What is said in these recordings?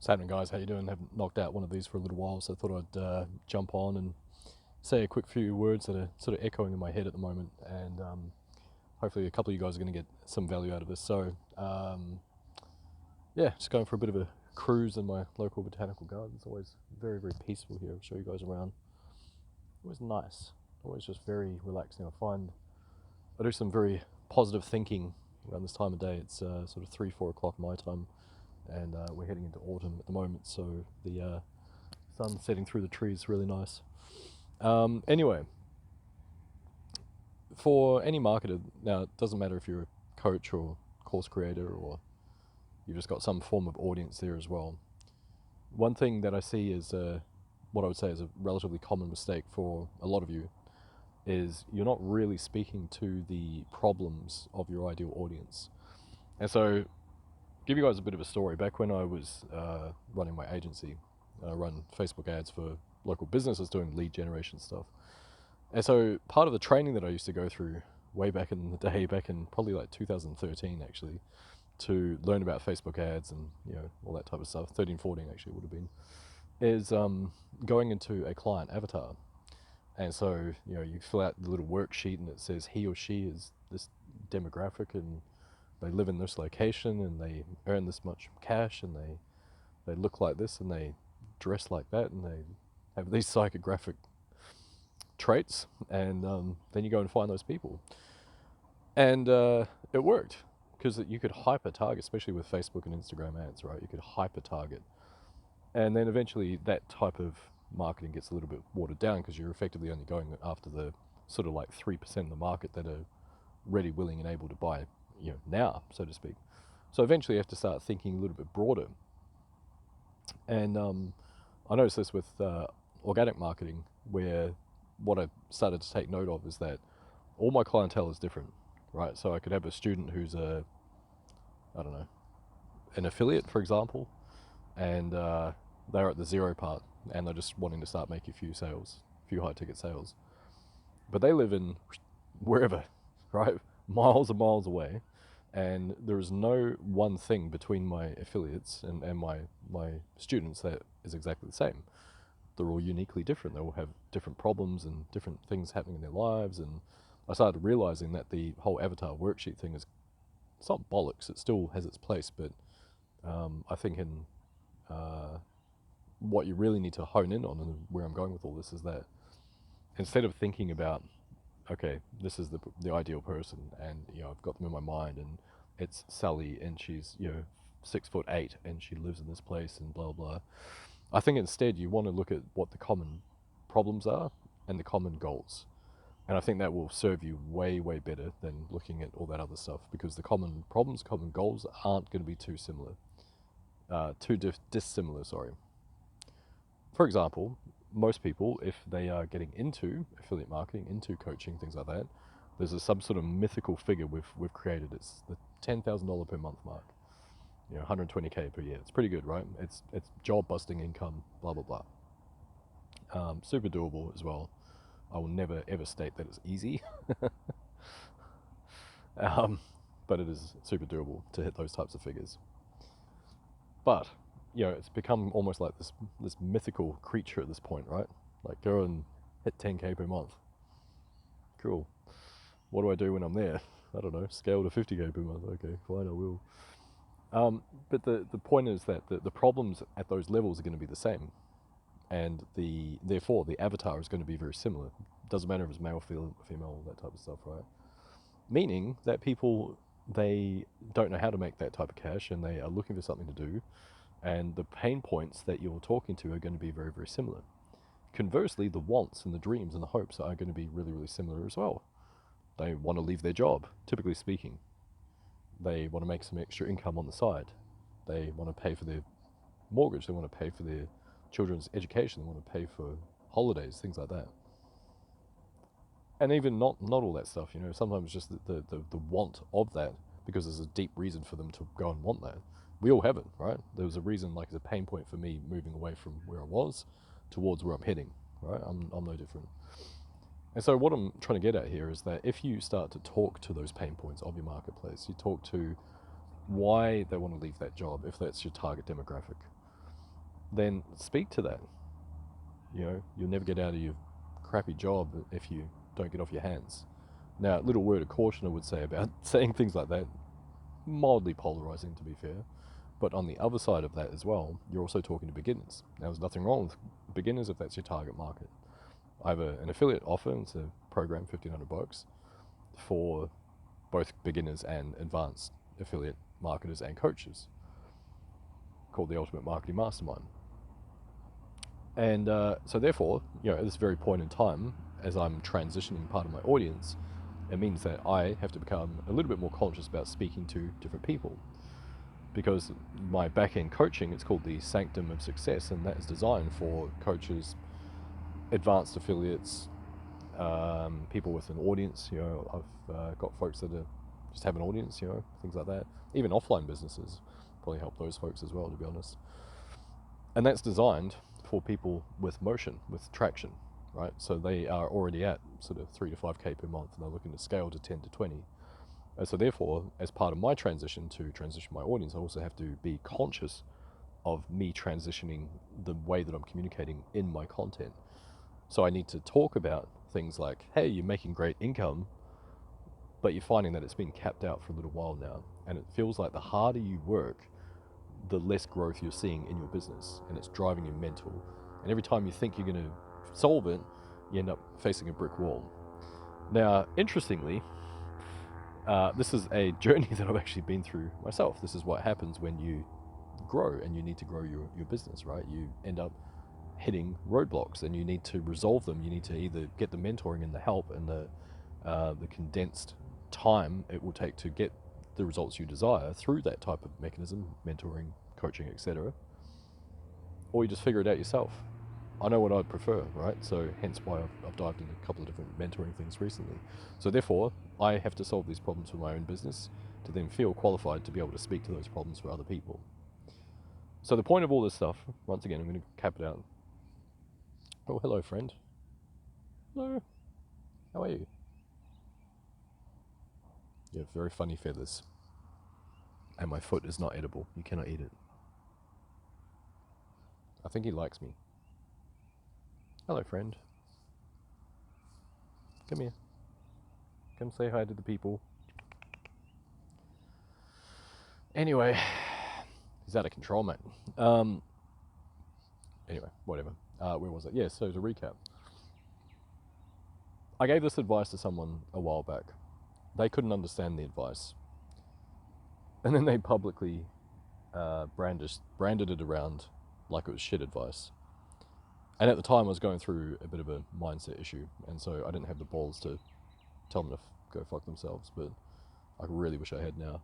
What's happening, guys? How you doing? Haven't knocked out one of these for a little while, so I thought I'd jump on and say a quick few words that are sort of echoing in my head at the moment, and hopefully a couple of you guys are going to get some value out of this. So, yeah, just going for a bit of a cruise in my local botanical garden. It's always very, very peaceful here. I'll show you guys around. Always nice. Always just very relaxing. I find I do some very positive thinking around this time of day. It's sort of 3, 4 o'clock my time, and we're heading into autumn at the moment, so the sun setting through the trees is really nice. Anyway, for any marketer, now it doesn't matter if you're a coach or course creator or you've just got some form of audience there as well. One thing that I see is what I would say is a relatively common mistake for a lot of you is you're not really speaking to the problems of your ideal audience. And so, give you guys a bit of a story. Back when I was running my agency, I run Facebook ads for local businesses doing lead generation stuff. And so part of the training that I used to go through way back in the day, back in probably like 2013 actually, to learn about Facebook ads and all that type of stuff, 13, 14 actually would have been, is going into a client avatar. And so you fill out the little worksheet and it says he or she is this demographic and they live in this location and they earn this much cash and they look like this and they dress like that and they have these psychographic traits, and then you go and find those people. And it worked because you could hyper target, especially with Facebook and Instagram ads, right? You could hyper target. And then eventually that type of marketing gets a little bit watered down because you're effectively only going after the sort of like 3% of the market that are ready, willing, and able to buy, now, so to speak. So eventually you have to start thinking a little bit broader. And I noticed this with organic marketing, where what I started to take note of is that all my clientele is different, right? So I could have a student who's an affiliate, for example, and they're at the zero part and they're just wanting to start making a few sales, a few high ticket sales. But they live in wherever, right? Miles and miles away. And there is no one thing between my affiliates and my students that is exactly the same. They're all uniquely different. They all have different problems and different things happening in their lives. And I started realizing that the whole avatar worksheet thing it's not bollocks. It still has its place, but I think in what you really need to hone in on, and where I'm going with all this, is that instead of thinking about, okay, this is the ideal person, and I've got them in my mind, and it's Sally, and she's 6'8", and she lives in this place, and blah blah. I think instead you want to look at what the common problems are and the common goals, and I think that will serve you way better than looking at all that other stuff, because the common problems, common goals aren't going to be too similar, dissimilar. Sorry. For example, most people, if they are getting into affiliate marketing, into coaching, things like that, there's some sort of mythical figure we've created. It's the $10,000 per month mark, 120K per year. It's pretty good, right? It's job busting income, blah blah blah. Super doable as well. I will never ever state that it's easy, but it is super doable to hit those types of figures. But it's become almost like this mythical creature at this point, right? Like, go and hit 10K per month. Cool. What do I do when I'm there? I don't know. Scale to 50K per month. Okay, fine, I will. But the point is that the problems at those levels are going to be the same, and therefore the avatar is going to be very similar. Doesn't matter if it's male, female, that type of stuff, right? Meaning that people, they don't know how to make that type of cash, and they are looking for something to do, and the pain points that you're talking to are going to be very, very similar. Conversely, the wants and the dreams and the hopes are going to be really, really similar as well. They want to leave their job, typically speaking. They want to make some extra income on the side. They want to pay for their mortgage. They want to pay for their children's education. They want to pay for holidays, things like that. And even not all that stuff, sometimes just the want of that, because there's a deep reason for them to go and want that. We all have it, right? There was a reason, like it's a pain point for me moving away from where I was towards where I'm heading, right? I'm no different. And so what I'm trying to get at here is that if you start to talk to those pain points of your marketplace, you talk to why they want to leave that job, if that's your target demographic, then speak to that. You'll never get out of your crappy job if you don't get off your hands. Now, a little word of caution I would say about saying things like that, mildly polarizing to be fair, but on the other side of that as well, you're also talking to beginners. Now, there's nothing wrong with beginners if that's your target market. I have an affiliate offer, it's a program, $1,500, for both beginners and advanced affiliate marketers and coaches, called the Ultimate Marketing Mastermind. And so therefore, at this very point in time, as I'm transitioning part of my audience, it means that I have to become a little bit more conscious about speaking to different people. Because my back-end coaching, it's called the Sanctum of Success, and that is designed for coaches, advanced affiliates, people with an audience. I've got folks that just have an audience, things like that. Even offline businesses probably help those folks as well, to be honest. And that's designed for people with motion, with traction, right? So they are already at sort of 3 to 5K per month, and they're looking to scale to 10 to 20. And so therefore, as part of my transition to transition my audience, I also have to be conscious of me transitioning the way that I'm communicating in my content. So I need to talk about things like, hey, you're making great income, but you're finding that it's been capped out for a little while now. And it feels like the harder you work, the less growth you're seeing in your business, and it's driving you mental. And every time you think you're going to solve it, you end up facing a brick wall. Now, interestingly, this is a journey that I've actually been through myself. This is what happens when you grow and you need to grow your business, right? You end up hitting roadblocks and you need to resolve them. You need to either get the mentoring and the help and the condensed time it will take to get the results you desire through that type of mechanism, mentoring, coaching, etc. Or you just figure it out yourself. I know what I'd prefer, right? So hence why I've dived into a couple of different mentoring things recently. So therefore, I have to solve these problems for my own business to then feel qualified to be able to speak to those problems for other people. So the point of all this stuff, once again, I'm going to cap it out. Oh, hello, friend. Hello. How are you? You have very funny feathers. And my foot is not edible. You cannot eat it. I think he likes me. Hello, friend. Come here. Come say hi to the people. Anyway, he's out of control, mate. Anyway, whatever. Where was it? Yeah, so to recap. I gave this advice to someone a while back. They couldn't understand the advice. And then they publicly branded it around like it was shit advice. And at the time I was going through a bit of a mindset issue, and so I didn't have the balls to tell them to go fuck themselves, but I really wish I had now.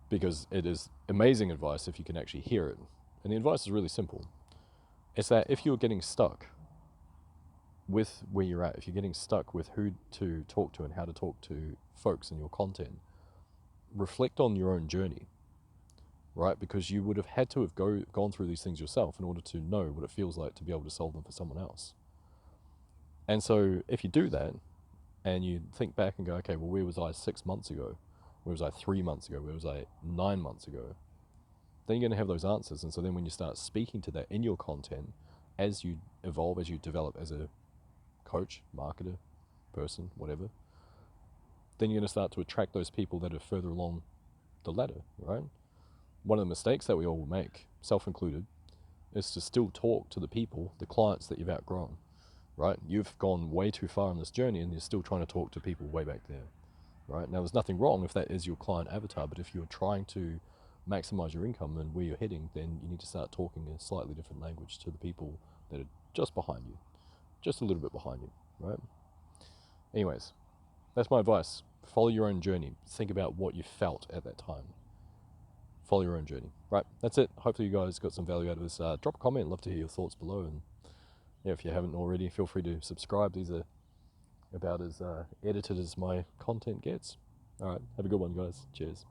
Because it is amazing advice if you can actually hear it. And the advice is really simple. It's that if you're getting stuck with where you're at, if you're getting stuck with who to talk to and how to talk to folks in your content, reflect on your own journey, right? Because you would have had to have gone through these things yourself in order to know what it feels like to be able to solve them for someone else. And so if you do that and you think back and go, okay, well, where was I 6 months ago? Where was I 3 months ago? Where was I 9 months ago? Then you're going to have those answers. And so then when you start speaking to that in your content, as you evolve, as you develop as a coach, marketer, person, whatever, then you're going to start to attract those people that are further along the ladder, right? One of the mistakes that we all make, self-included, is to still talk to the people, the clients that you've outgrown, right? You've gone way too far on this journey and you're still trying to talk to people way back there, right? Now, there's nothing wrong if that is your client avatar, but if you're trying to maximize your income and where you're heading, then you need to start talking a slightly different language to the people that are just behind you, just a little bit behind you, right? Anyways, that's my advice. Follow your own journey. Think about what you felt at that time. Follow your own journey. Right, that's it. Hopefully you guys got some value out of this. Drop a comment. Love to hear your thoughts below. And yeah, if you haven't already, feel free to subscribe. These are about as edited as my content gets. All right, have a good one, guys. Cheers.